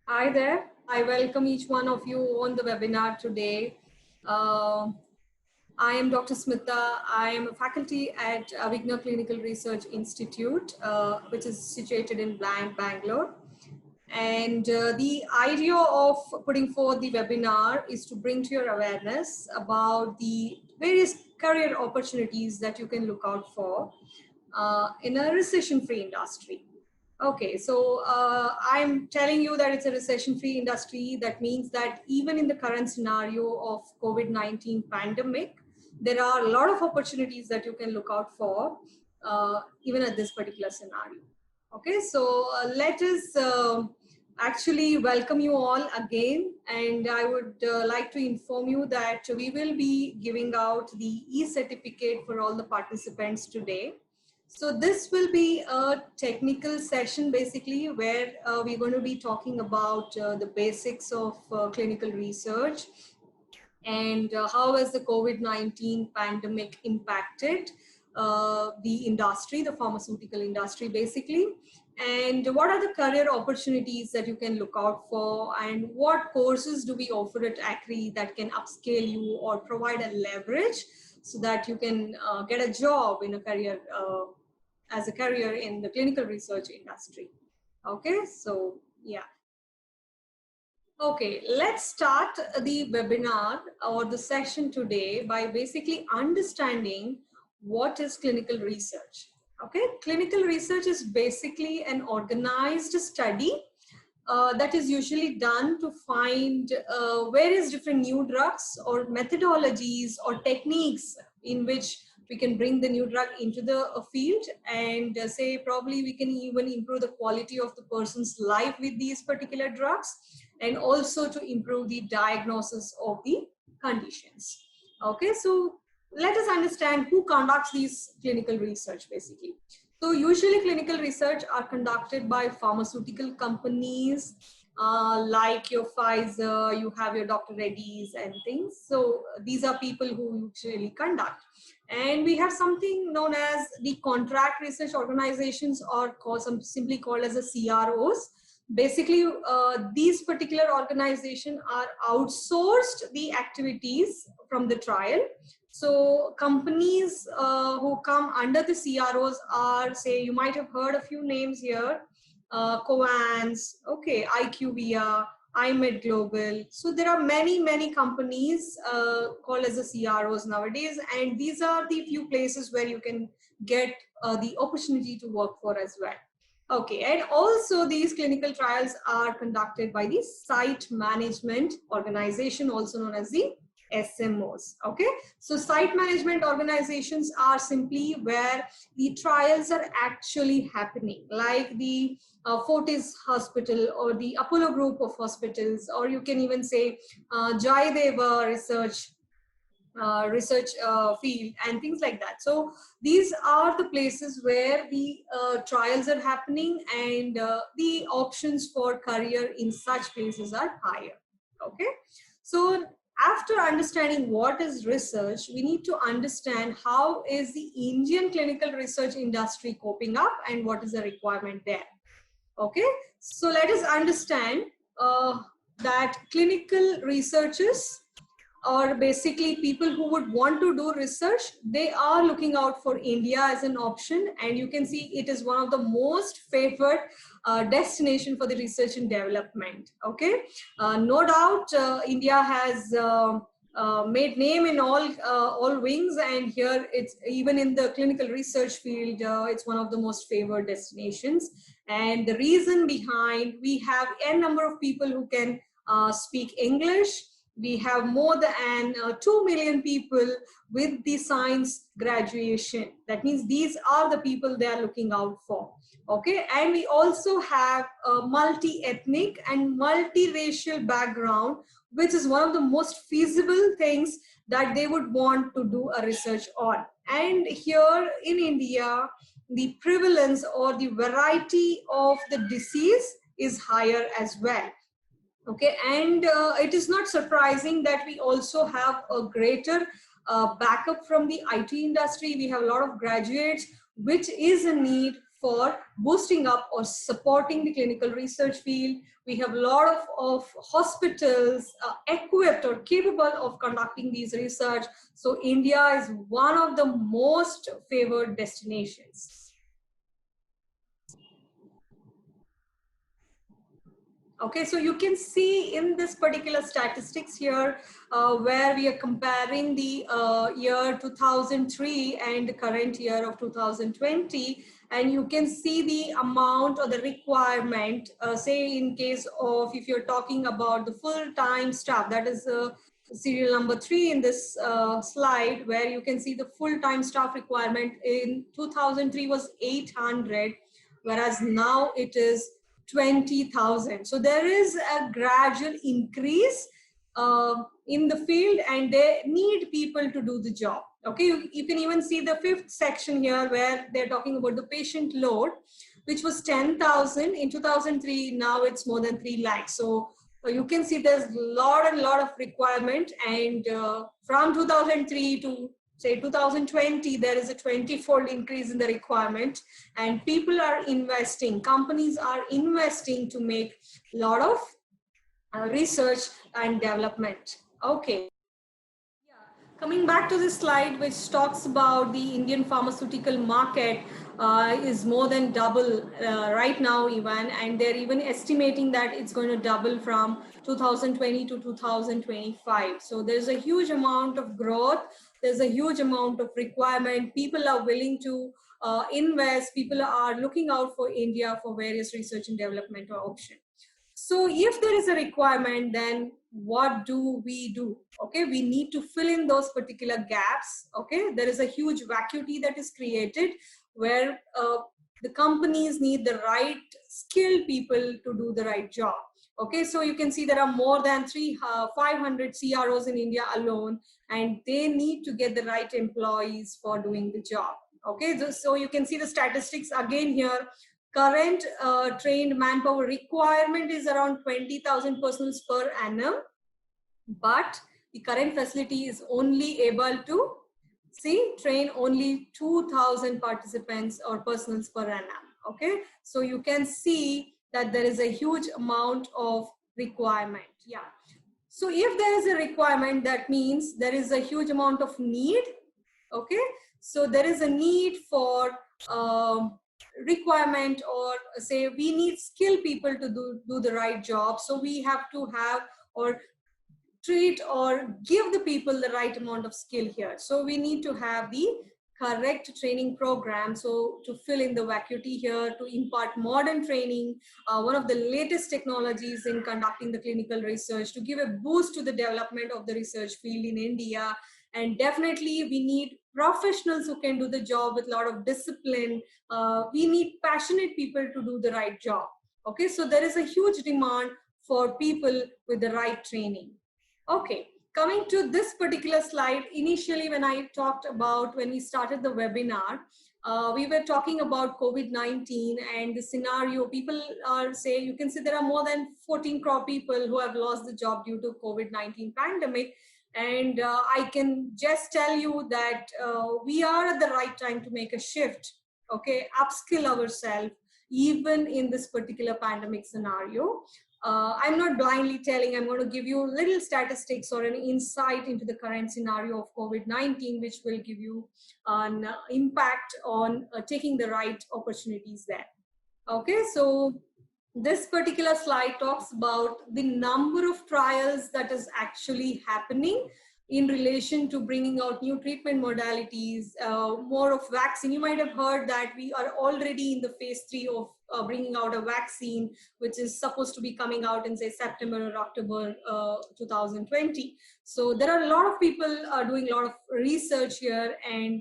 Hi there. I welcome each one of you on the webinar today. Uh, I am Dr. Smita. I am a faculty at Avigna Clinical Research Institute, which is situated in Bangalore. And the idea of putting forth the webinar is to bring to your awareness about the various career opportunities that you can look out for in a recession-free industry. Okay, so I'm telling you that it's a recession-free industry. That means that even in the current scenario of COVID-19 pandemic, there are a lot of opportunities that you can look out for, even at this particular scenario. Okay, so let us actually welcome you all again. And I would like to inform you that we will be giving out the e-certificate for all the participants today. So this will be a technical session basically where we're going to be talking about the basics of clinical research and how has the COVID-19 pandemic impacted the industry, the pharmaceutical industry basically, and what are the career opportunities that you can look out for, and what courses do we offer at ACRI that can upscale you or provide a leverage so that you can get a job in a career as a career in the clinical research industry. Okay, so yeah. Okay, let's start the webinar or the session today by basically understanding what is clinical research. Okay, clinical research is basically an organized study that is usually done to find various different new drugs or methodologies or techniques in which we can bring the new drug into the field and say probably we can even improve the quality of the person's life with these particular drugs, and also to improve the diagnosis of the conditions. Okay, so let us understand who conducts these clinical research basically. So usually clinical research are conducted by pharmaceutical companies like your Pfizer, you have your Dr. Reddy's and things. So these are people who usually conduct. And we have something known as the contract research organizations, or simply called as the CROs. Basically, these particular organizations are outsourced the activities from the trial. So companies who come under the CROs are, say, you might have heard a few names here, Covance, okay, IQVIA, iMed Global. So there are many companies called as the CROs nowadays, and these are the few places where you can get the opportunity to work for as well. Okay, and also these clinical trials are conducted by the site management organization, also known as the SMOs. Okay, so site management organizations are simply where the trials are actually happening, like the Fortis Hospital or the Apollo Group of hospitals, or you can even say Jaideva research field and things like that. So these are the places where the trials are happening, and the options for career in such places are higher. Okay, so after understanding what is research, we need to understand how is the Indian clinical research industry coping up and what is the requirement there. Okay, so let us understand that clinical researchers, or basically people who would want to do research, they are looking out for India as an option, and you can see it is one of the most favored destination for the research and development. Okay, no doubt India has made name in all wings, and here it's even in the clinical research field, it's one of the most favored destinations. And the reason behind, we have n number of people who can speak English. We have more than 2 million people with the science graduation. That means these are the people they are looking out for. Okay, and we also have a multi-ethnic and multi-racial background, which is one of the most feasible things that they would want to do a research on. And here in India, the prevalence or the variety of the disease is higher as well. Okay, and it is not surprising that we also have a greater backup from the IT industry. We have a lot of graduates, which is a need for boosting up or supporting the clinical research field. We have a lot of hospitals equipped or capable of conducting these research. So India is one of the most favored destinations. Okay, so you can see in this particular statistics here, where we are comparing the year 2003 and the current year of 2020, and you can see the amount or the requirement, say in case of, if you're talking about the full-time staff, that is serial number 3 in this slide, where you can see the full-time staff requirement in 2003 was 800, whereas now it is 20,000. So there is a gradual increase in the field, and they need people to do the job. Okay, you can even see the 5th section here where they're talking about the patient load, which was 10,000 in 2003. Now it's more than 3 lakhs. So you can see there's a lot of requirement, and from 2003 to say 2020, there is a 20-fold increase in the requirement, and people are investing, companies are investing to make a lot of research and development. Okay. Coming back to this slide, which talks about the Indian pharmaceutical market is more than double right now even, and they're even estimating that it's going to double from 2020 to 2025. So there's a huge amount of growth. There's a huge amount of requirement. People are willing to invest. People are looking out for India for various research and development options. So if there is a requirement, then what do we do? Okay, we need to fill in those particular gaps. Okay, there is a huge vacuity that is created where the companies need the right skilled people to do the right job. Okay, so you can see there are more than 500 CROs in India alone, and they need to get the right employees for doing the job. Okay, so you can see the statistics again here. Current trained manpower requirement is around 20,000 persons per annum, but the current facility is only able to train only 2,000 participants or persons per annum. Okay, so you can see that there is a huge amount of requirement. Yeah. So if there is a requirement, that means there is a huge amount of need. Okay, so there is a need for requirement, or say we need skilled people to do the right job. So we have to have or treat or give the people the right amount of skill here. So we need to have the correct training program. So to fill in the vacuity here, to impart modern training, one of the latest technologies in conducting the clinical research, to give a boost to the development of the research field in India. And definitely we need professionals who can do the job with a lot of discipline. We need passionate people to do the right job. Okay, so there is a huge demand for people with the right training. Okay, coming to this particular slide, initially when I talked about, when we started the webinar, we were talking about COVID-19 and the scenario. People are saying, you can see there are more than 14 crore people who have lost the job due to COVID-19 pandemic. And I can just tell you that we are at the right time to make a shift, okay, upskill ourselves, even in this particular pandemic scenario. I'm not blindly telling, I'm going to give you little statistics or an insight into the current scenario of COVID-19, which will give you an impact on taking the right opportunities there. Okay, so this particular slide talks about the number of trials that is actually happening in relation to bringing out new treatment modalities, more of vaccine. You might have heard that we are already in the phase 3 of bringing out a vaccine, which is supposed to be coming out in say September or October 2020. So there are a lot of people doing a lot of research here, and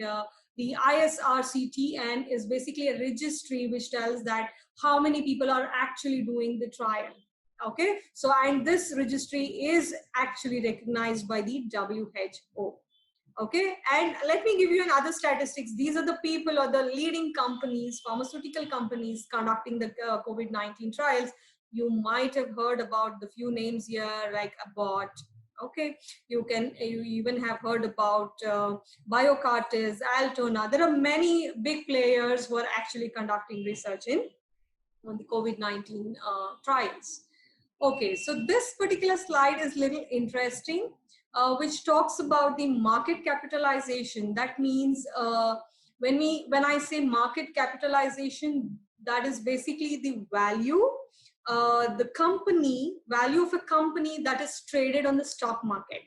the ISRCTN is basically a registry which tells that how many people are actually doing the trial. Okay, so and this registry is actually recognized by the WHO. Okay, and let me give you another statistics. These are the people or the leading companies, pharmaceutical companies conducting the COVID-19 trials. You might have heard about the few names here like Abbott, Okay, you even have heard about Biocartis, Altona. There are many big players who are actually conducting research on the COVID-19 trials. Okay, so this particular slide is little interesting, which talks about the market capitalization. That means when I say market capitalization, that is basically the value, the company value of a company that is traded on the stock market.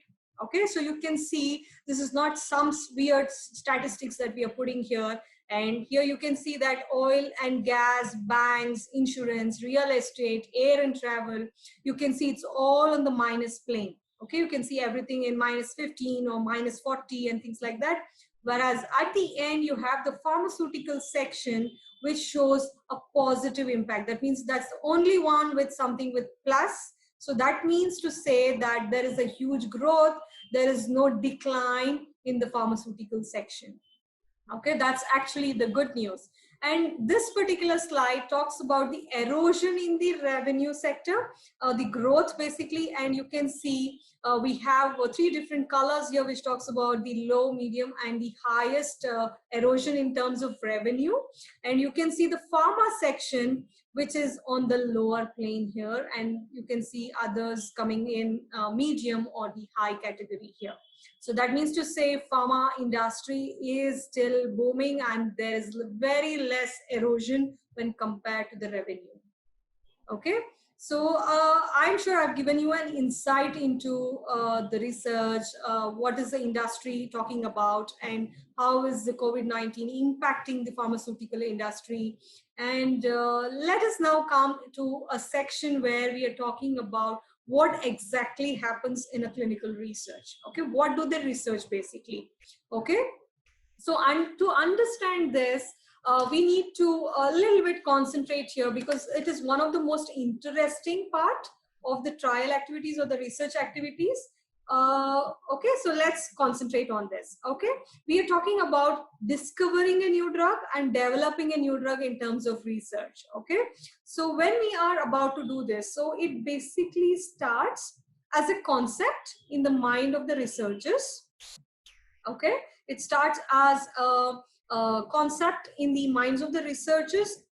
Okay, so you can see this is not some weird statistics that we are putting here. And here you can see that oil and gas, banks, insurance, real estate, air and travel, you can see it's all on the minus plane. Okay, you can see everything in minus 15 or minus 40 and things like that. Whereas at the end, you have the pharmaceutical section, which shows a positive impact. That means that's the only one with something with plus. So that means to say that there is a huge growth, there is no decline in the pharmaceutical section. Okay, that's actually the good news. And this particular slide talks about the erosion in the revenue sector, the growth basically, and you can see we have three different colors here, which talks about the low, medium, and the highest erosion in terms of revenue. And you can see the pharma section, which is on the lower plane here, and you can see others coming in medium or the high category here. So that means to say pharma industry is still booming and there is very less erosion when compared to the revenue. Okay, so I'm sure I've given you an insight into the research, what is the industry talking about, and how is the COVID-19 impacting the pharmaceutical industry. And let us now come to a section where we are talking about what exactly happens in a clinical research. Okay, what do they research basically? Okay, so to understand this, we need to a little bit concentrate here, because it is one of the most interesting part of the trial activities or the research activities. Okay, so let's concentrate on this. Okay, we are talking about discovering a new drug and developing a new drug in terms of research. Okay, so when we are about to do this, so it basically starts as a concept in the mind of the researchers. Okay, it starts as a concept in the minds of the researchers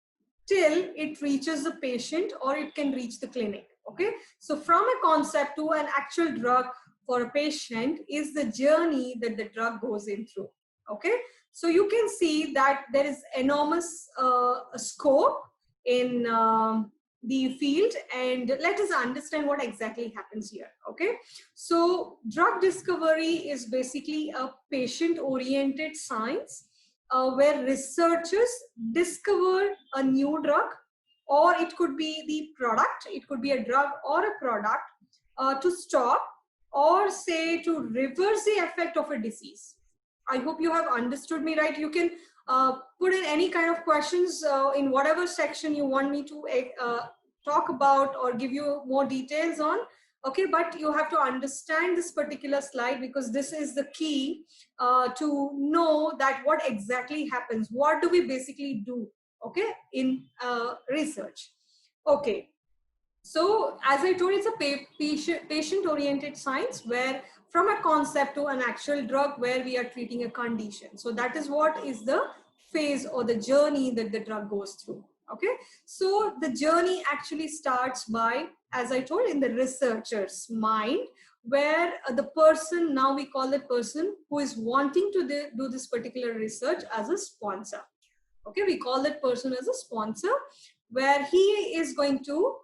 till it reaches the patient or it can reach the clinic. Okay, so from a concept to an actual drug for a patient is the journey that the drug goes in through. Okay, so you can see that there is enormous scope in the field, and let us understand what exactly happens here. Okay, so drug discovery is basically a patient oriented science where researchers discover a new drug, or it could be the product, it could be a drug or a product to stop or say to reverse the effect of a disease. I hope you have understood me right. You can put in any kind of questions in whatever section you want me to talk about or give you more details on. Okay, but you have to understand this particular slide, because this is the key to know that what exactly happens. What do we basically do, okay, in research? Okay, so as I told, it's a patient-oriented science where from a concept to an actual drug where we are treating a condition. So that is what is the phase or the journey that the drug goes through. Okay, so the journey actually starts by, as I told, in the researcher's mind, where the person, now we call that person who is wanting to do this particular research as a sponsor. Okay, we call that person as a sponsor, where he is going to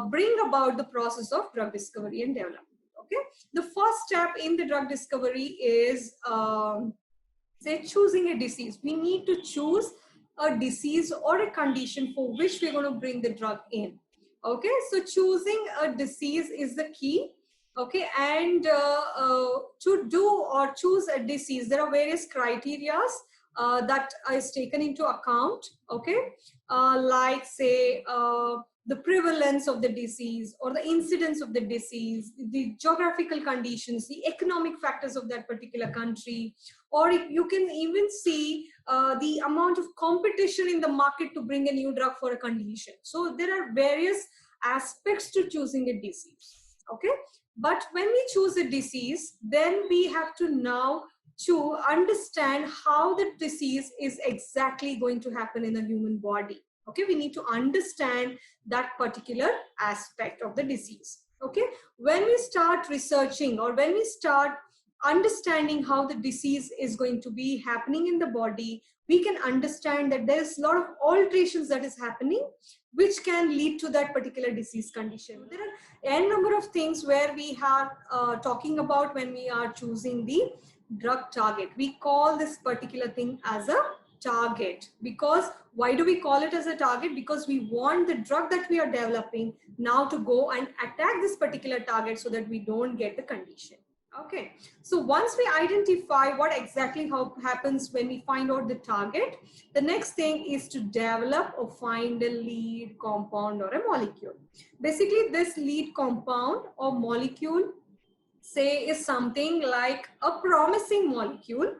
bring about the process of drug discovery and development. Okay, the first step in the drug discovery is say choosing a disease. We need to choose a disease or a condition for which we're going to bring the drug in. Okay, so choosing a disease is the key. Okay, and to do or choose a disease, there are various criteria that is taken into account. Okay, like say the prevalence of the disease or the incidence of the disease, the geographical conditions, the economic factors of that particular country, or you can even see the amount of competition in the market to bring a new drug for a condition. So there are various aspects to choosing a disease. Okay, But when we choose a disease, then we have to now to understand how the disease is exactly going to happen in the human body. Okay, we need to understand that particular aspect of the disease. Okay, when we start researching or when we start understanding how the disease is going to be happening in the body, we can understand that there's a lot of alterations that is happening which can lead to that particular disease condition. There are n number of things where we are talking about when we are choosing the drug target. We call this particular thing as a target. Because why do we call it as a target? Because we want the drug that we are developing now to go and attack this particular target so that we don't get the condition. Okay, so once we identify what exactly happens when we find out the target, the next thing is to develop or find a lead compound or a molecule. Basically, this lead compound or molecule, say, is something like a promising molecule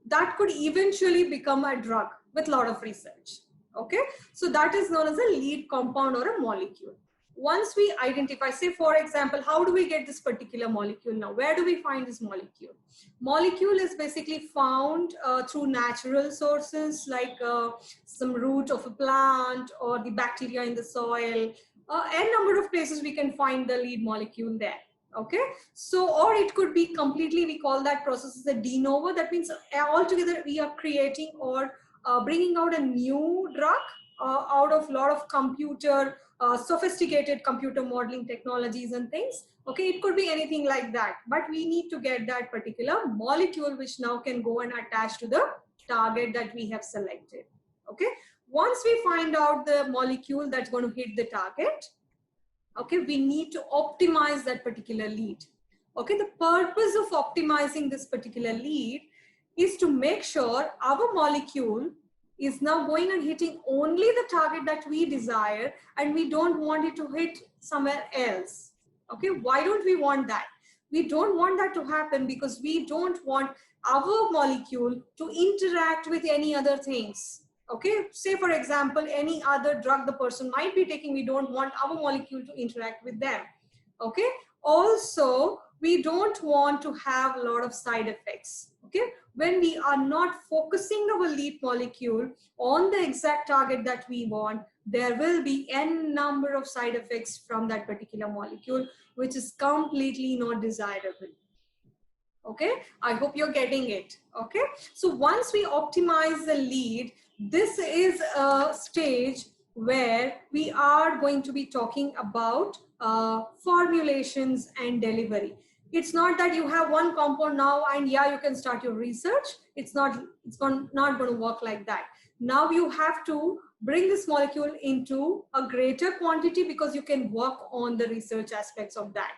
that could eventually become a drug with a lot of research. Okay, so that is known as a lead compound or a molecule. Once we identify, say for example, how do we get this particular molecule now? Where do we find this molecule? Molecule is basically found through natural sources like some root of a plant or the bacteria in the soil. N number of places we can find the lead molecule there. Okay, so or it could be completely, we call that process as a de novo. That means altogether we are creating or bringing out a new drug out of a lot of sophisticated computer modeling technologies and things. Okay, it could be anything like that, but we need to get that particular molecule which now can go and attach to the target that we have selected. Okay, once we find out the molecule that's going to hit the target, okay, we need to optimize that particular lead. Okay, the purpose of optimizing this particular lead is to make sure our molecule is now going and hitting only the target that we desire, and we don't want it to hit somewhere else. Okay, why don't we want that? We don't want that to happen because we don't want our molecule to interact with any other things. Okay, say for example, any other drug the person might be taking, we don't want our molecule to interact with them. Okay, also we don't want to have a lot of side effects. Okay, when we are not focusing our lead molecule on the exact target that we want, there will be n number of side effects from that particular molecule, which is completely not desirable. Okay, I hope you're getting it. Okay, so once we optimize the lead, this is a stage where we are going to be talking about formulations and delivery. It's not that you have one compound now and yeah, you can start your research. It's not going to work like that. Now you have to bring this molecule into a greater quantity because you can work on the research aspects of that.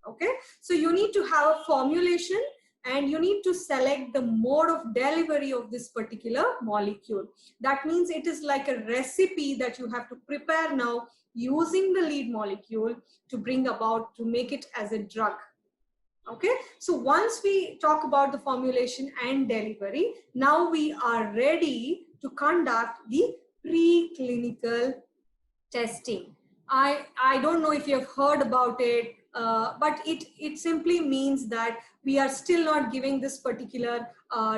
Okay, so you need to have a formulation and you need to select the mode of delivery of this particular molecule. That means it is like a recipe that you have to prepare now using the lead molecule to bring about, to make it as a drug. Okay, so once we talk about the formulation and delivery, now we are ready to conduct the preclinical testing. I don't know if you have heard about it, but it simply means that we are still not giving this particular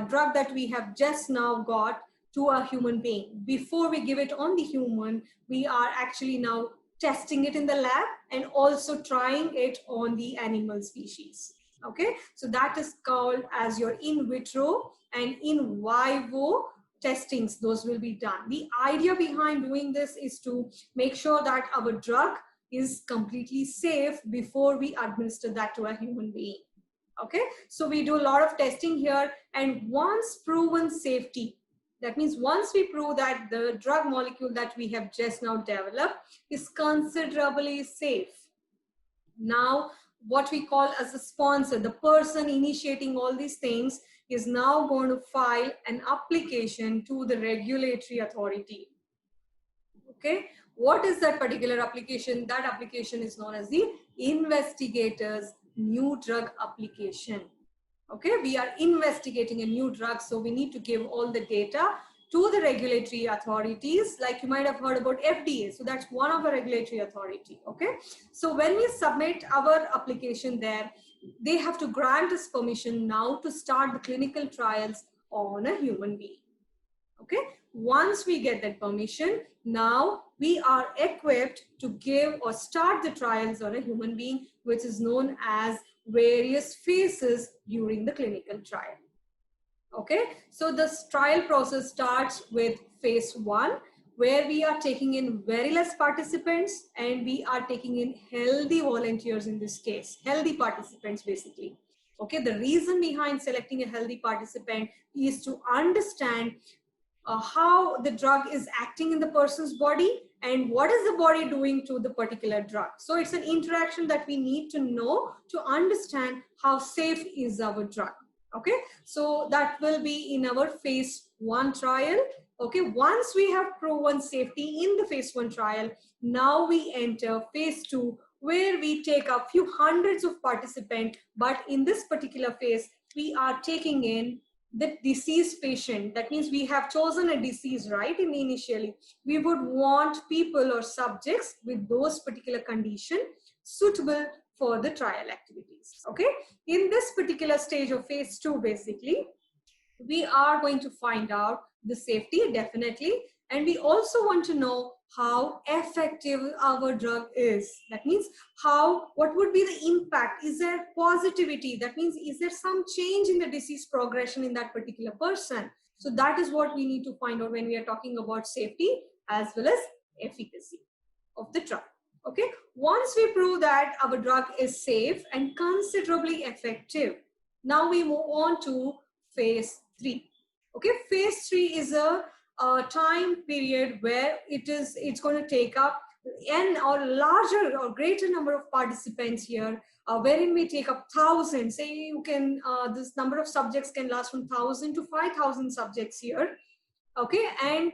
drug that we have just now got to a human being. Before we give it on the human, we are actually now testing it in the lab and also trying it on the animal species. Okay, so that is called as your in vitro and in vivo testings. Those will be done. The idea behind doing this is to make sure that our drug is completely safe before we administer that to a human being. Okay, so we do a lot of testing here, and once proven safety, that means once we prove that the drug molecule that we have just now developed is considerably safe, now what we call as a sponsor, the person initiating all these things, is now going to file an application to the regulatory authority. Okay, what is that particular application? That application is known as the investigator's new drug application. Okay, we are investigating a new drug, so we need to give all the data to the regulatory authorities. Like you might have heard about FDA. So that's one of the regulatory authority. Okay. So when we submit our application there, they have to grant us permission now to start the clinical trials on a human being. Okay. Once we get that permission, now we are equipped to give or start the trials on a human being, which is known as various phases during the clinical trial. Okay, so this trial process starts with phase 1, where we are taking in very less participants and we are taking in healthy volunteers in this case, healthy participants basically. Okay, the reason behind selecting a healthy participant is to understand how the drug is acting in the person's body and what is the body doing to the particular drug. So it's an interaction that we need to know to understand how safe is our drug. Okay, so that will be in our phase 1 trial. Okay, once we have proven safety in the phase 1 trial, now we enter phase 2, where we take a few hundreds of participants, but in this particular phase, we are taking in the diseased patient. That means we have chosen a disease, right? Initially, we would want people or subjects with those particular condition suitable for the trial activities. Okay, in this particular stage of phase 2, basically, we are going to find out the safety definitely, and we also want to know how effective our drug is. That means what would be the impact? Is there positivity? That means, is there some change in the disease progression in that particular person? So that is what we need to find out when we are talking about safety as well as efficacy of the drug. Okay, once we prove that our drug is safe and considerably effective, now we move on to phase 3. Okay, phase 3 is a time period where it's going to take up n or larger or greater number of participants here, wherein we take up thousands. Say you can this number of subjects can last from 1,000 to 5,000 subjects here. Okay, and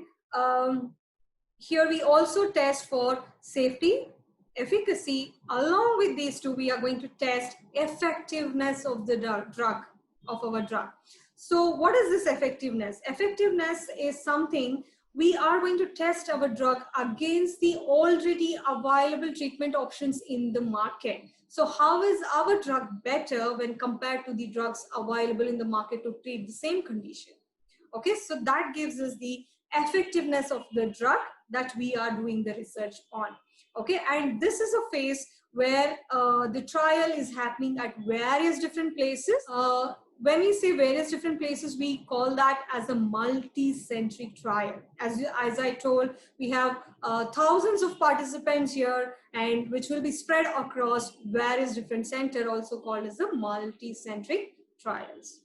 here we also test for safety, efficacy. Along with these two, we are going to test effectiveness of the drug, of our drug. So what is this effectiveness? Effectiveness is something we are going to test our drug against the already available treatment options in the market. So how is our drug better when compared to the drugs available in the market to treat the same condition? Okay, so that gives us the effectiveness of the drug that we are doing the research on. Okay, and this is a phase where the trial is happening at various different places. When we say various different places, we call that as a multi-centric trial. As I told, we have thousands of participants here, and which will be spread across various different centers, also called as the multi-centric trials.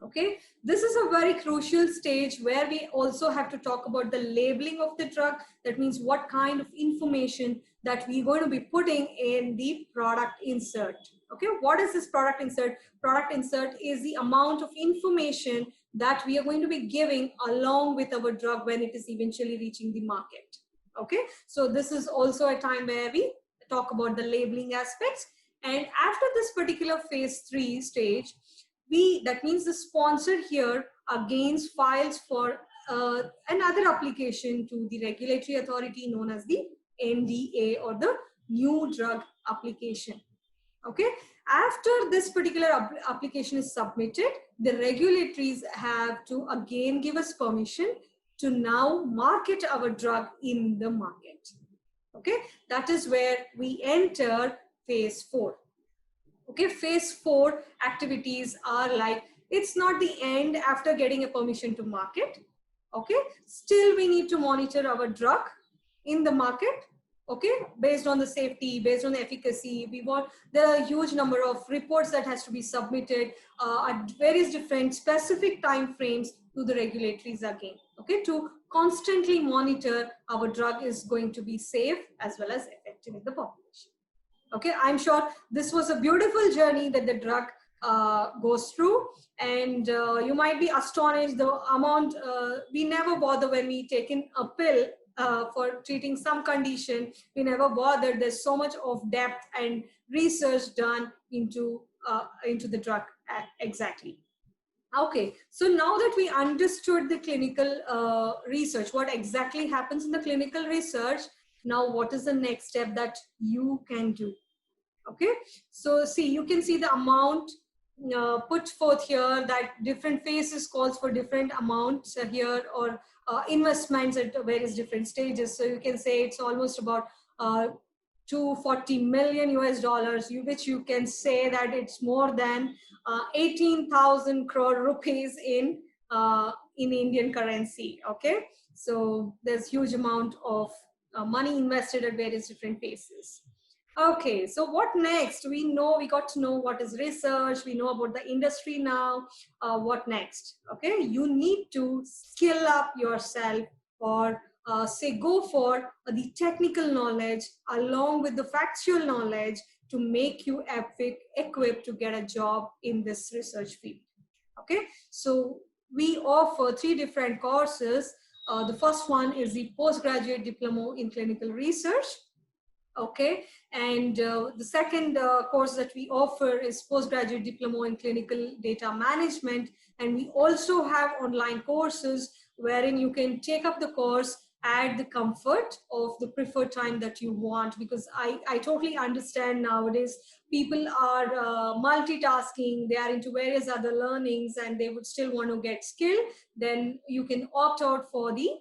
Okay, this is a very crucial stage where we also have to talk about the labeling of the drug. That means what kind of information that we're going to be putting in the product insert. Okay, what is this product insert? Product insert is the amount of information that we are going to be giving along with our drug when it is eventually reaching the market. Okay, so this is also a time where we talk about the labeling aspects. And after this particular phase 3 stage, that means the sponsor here again files for another application to the regulatory authority known as the NDA, or the new drug application. Okay, after this particular application is submitted, the regulatories have to again give us permission to now market our drug in the market. Okay, that is where we enter phase 4. Okay, phase 4 activities are like, it's not the end after getting a permission to market. Okay, still we need to monitor our drug in the market. Okay, based on the safety, based on the efficacy, there are a huge number of reports that has to be submitted at various different specific time frames to the regulatories again. Okay, to constantly monitor our drug is going to be safe as well as effective in the population. Okay, I'm sure this was a beautiful journey that the drug goes through, and you might be astonished the amount we never bother when we take in a pill for treating some condition. We never bother. There's so much of depth and research done into the drug exactly. Okay, so now that we understood the clinical research, what exactly happens in the clinical research, now what is the next step that you can do? Okay, so see, you can see the amount put forth here, that different phases calls for different amounts here, or investments at various different stages. So you can say it's almost about 240 million US dollars, which you can say that it's more than 18,000 crore rupees in Indian currency. Okay, so there's huge amount of money invested at various different phases. Okay, so what next? We got to know what is research, we know about the industry now. What next? Okay, you need to skill up yourself, or say go for the technical knowledge along with the factual knowledge to make you equipped to get a job in this research field. Okay, so we offer three different courses. The first one is the postgraduate diploma in clinical research. Okay, and the second course that we offer is postgraduate diploma in clinical data management, and we also have online courses wherein you can take up the course at the comfort of the preferred time that you want, because I totally understand nowadays people are multitasking, they are into various other learnings and they would still want to get skill. Then you can opt out for the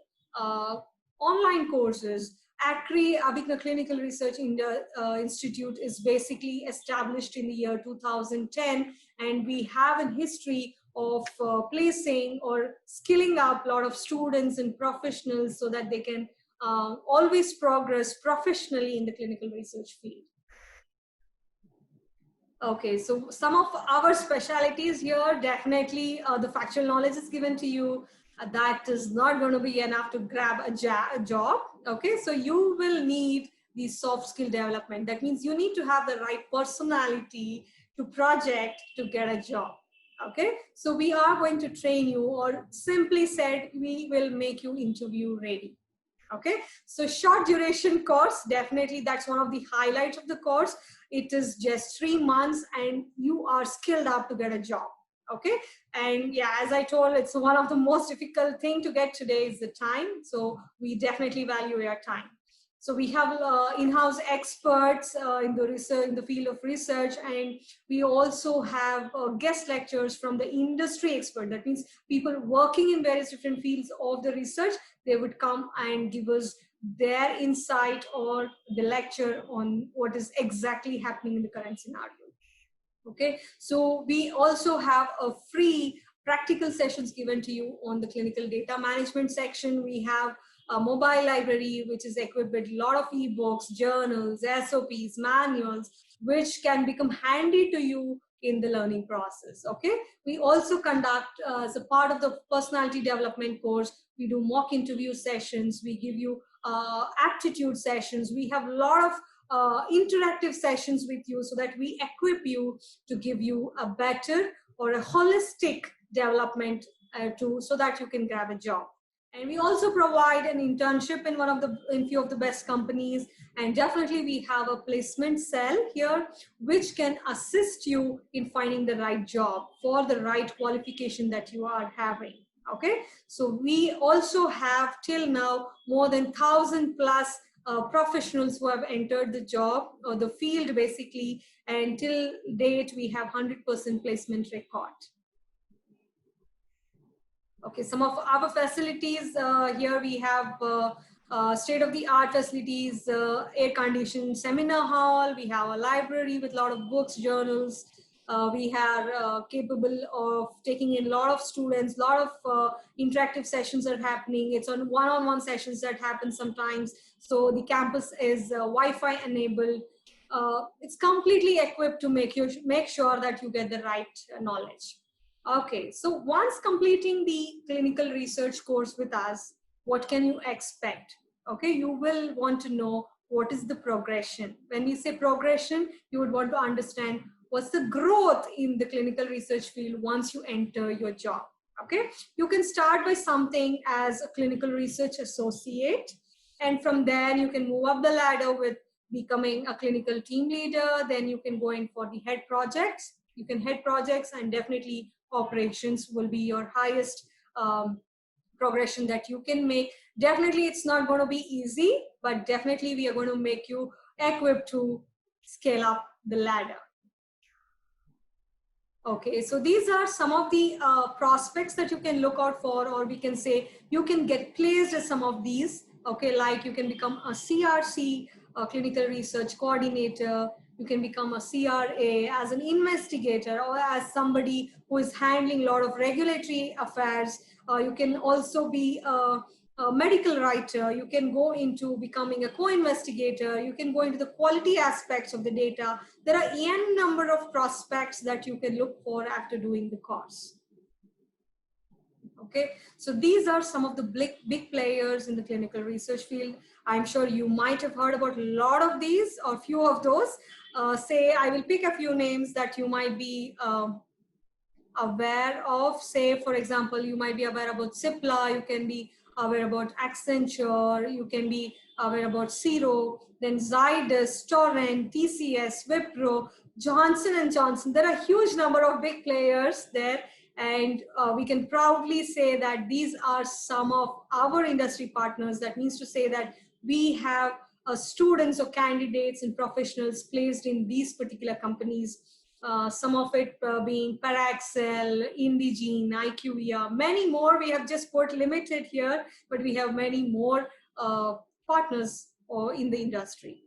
uh, online courses. ACRI, Abhigna Clinical Research Institute, is basically established in the year 2010, and we have a history of placing or skilling up a lot of students and professionals so that they can always progress professionally in the clinical research field. Okay, so some of our specialities here, definitely the factual knowledge is given to you. That is not going to be enough to grab a job. Okay, so you will need the soft skill development. That means you need to have the right personality to project to get a job. Okay, so we are going to train you, or simply said, we will make you interview ready. Okay, so short duration course, definitely that's one of the highlights of the course. It is just 3 months and you are skilled up to get a job. Okay, and yeah, as I told, it's one of the most difficult thing to get today is the time, so we definitely value your time. So we have in-house experts in the research, in the field of research, and we also have guest lectures from the industry expert. That means people working in various different fields of the research, they would come and give us their insight or the lecture on what is exactly happening in the current scenario. Okay, so we also have a free practical sessions given to you on the clinical data management section. We have a mobile library which is equipped with a lot of ebooks, journals, SOPs, manuals, which can become handy to you in the learning process. Okay, we also conduct as a part of the personality development course, we do mock interview sessions, we give you aptitude sessions, we have a lot of interactive sessions with you so that we equip you to give you a better or a holistic development so that you can grab a job. And we also provide an internship in few of the best companies, and definitely we have a placement cell here which can assist you in finding the right job for the right qualification that you are having. Okay, so we also have till now more than 1,000 plus professionals who have entered the job or the field basically, and till date we have 100% placement record. Okay, some of our facilities here we have state-of-the-art facilities, air-conditioned seminar hall, we have a library with a lot of books, journals, we are capable of taking in a lot of students, a lot of interactive sessions are happening. It's on one-on-one sessions that happen sometimes. So the campus is Wi-Fi enabled. It's completely equipped to make sure that you get the right knowledge. Okay, so once completing the clinical research course with us, what can you expect? Okay, you will want to know what is the progression. When we say progression, you would want to understand what's the growth in the clinical research field once you enter your job. Okay, you can start by something as a clinical research associate, and from there you can move up the ladder with becoming a clinical team leader. Then you can go in for the head projects. You can head projects and definitely operations will be your highest progression that you can make. Definitely it's not going to be easy, but definitely we are going to make you equipped to scale up the ladder. Okay, so these are some of the prospects that you can look out for, or we can say you can get placed as some of these. Okay, like you can become a CRC, a clinical research coordinator. You can become a CRA as an investigator, or as somebody who is handling a lot of regulatory affairs. You can also be a medical writer. You can go into becoming a co-investigator. You can go into the quality aspects of the data. There are n number of prospects that you can look for after doing the course. Okay, so these are some of the big players in the clinical research field. I'm sure you might have heard about a lot of these or few of those. Say, I will pick a few names that you might be aware of. Say, for example, you might be aware about Cipla, you can be aware about Accenture, you can be aware about Zero, then Zydus, Torrent, TCS, Wipro, Johnson & Johnson. There are a huge number of big players there, and we can proudly say that these are some of our industry partners. That means to say that we have students or candidates and professionals placed in these particular companies. Some of it being Paraxel, Indigene, IQVIA, many more. We have just put limited here, but we have many more partners in the industry.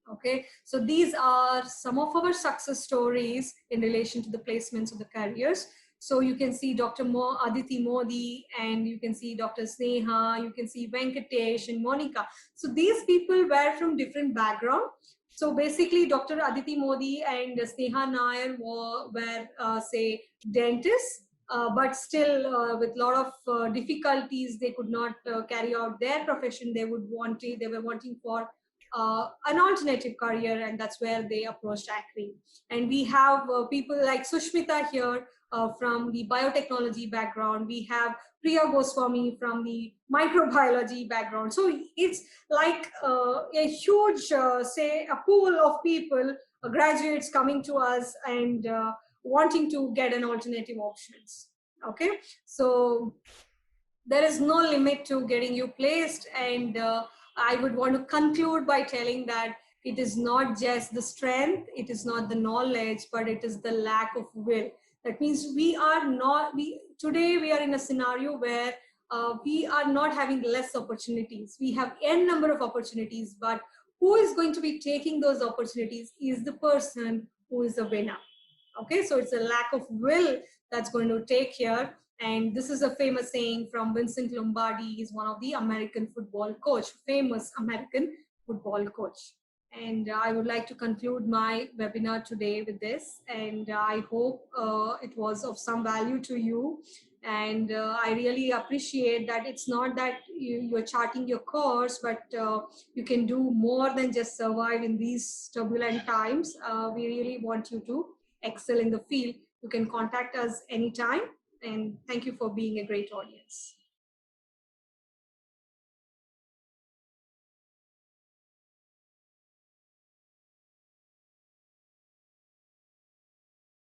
Okay, so these are some of our success stories in relation to the placements of the careers. So you can see Dr. Aditi Modi, and you can see Dr. Sneha, you can see Venkatesh and Monica. So these people were from different background. So basically, Dr. Aditi Modi and Sneha Nair were say, dentists, but still with a lot of difficulties, they could not carry out their profession. They were wanting for an alternative career, and that's where they approached ACRI. And we have people like Sushmita here from the biotechnology background. We have Priya Goswami from the microbiology background. So it's like a huge, say, a pool of people, graduates coming to us and wanting to get an alternative options. Okay, so there is no limit to getting you placed, and I would want to conclude by telling that it is not just the strength, it is not the knowledge, but it is the lack of will. That means today we are in a scenario where we are not having less opportunities. We have n number of opportunities, but who is going to be taking those opportunities is the person who is a winner. Okay, so it's a lack of will that's going to take here. And this is a famous saying from Vincent Lombardi. He's one of the American football coach, famous American football coach. And I would like to conclude my webinar today with this. And I hope it was of some value to you. And I really appreciate that it's not that you're charting your course, but you can do more than just survive in these turbulent times. We really want you to excel in the field. You can contact us anytime. And thank you for being a great audience.